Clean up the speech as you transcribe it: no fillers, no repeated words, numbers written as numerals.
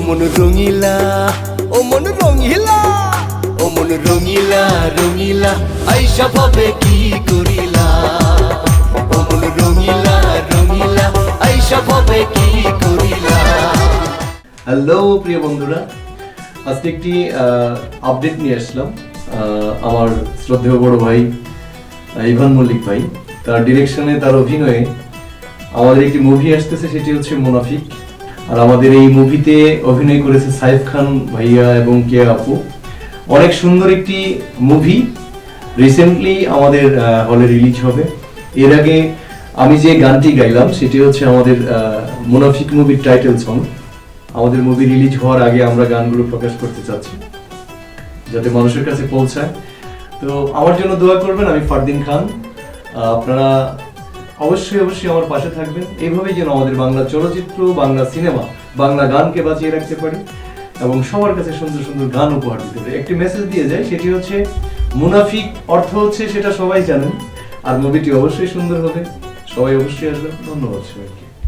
মন রঙিলা, ও মন রঙিলা, ও মন রঙিলা রঙিলা আইসা ভাবে কি করিলা। ও মন রঙিলা রঙিলা আইসা ভাবে কি করিলা। হ্যালো প্রিয় বন্ধুরা, আজকে একটি আপডেট নিয়ে আসলাম। আমার শ্রদ্ধেয় বড় ভাই ইভান মল্লিক ভাই, তার ডিরেকশনে, তার অভিনয়ে আমাদের একটি মুভি আসতেছে, সেটি হচ্ছে মুনাফিক। আর আমাদের এই মুভিতে অভিনয় করেছে সাইফ খান ভাইয়া এবং কেয়া আপু। অনেক সুন্দর একটি মুভি, রিসেন্টলি আমাদের হলে রিলিজ হবে। এর আগে আমি যে গানটি গাইলাম সেটি হচ্ছে আমাদের মুনাফিক মুভির টাইটেল সং। আমাদের মুভি রিলিজ হওয়ার আগে আমরা গানগুলো প্রকাশ করতে চাচ্ছি, যাতে মানুষের কাছে পৌঁছায়। তো আমার জন্য দোয়া করবেন, আমি ফারদিন খান। আপনারা অবশ্যই অবশ্যই আমার পাশে থাকবেন, এইভাবেই যেন আমাদের বাংলা চলচ্চিত্র, বাংলা সিনেমা, বাংলা গানকে বাঁচিয়ে রাখতে পারি এবং সবার কাছে সুন্দর সুন্দর গান উপহার দিতে পারি। একটি মেসেজ দিয়ে যায়, সেটি হচ্ছে মুনাফিক অর্থ হচ্ছে সেটা সবাই জানেন, আর মুভিটি অবশ্যই সুন্দর হবে। সবাই অবশ্যই আসবেন। ধন্যবাদ সবাইকে।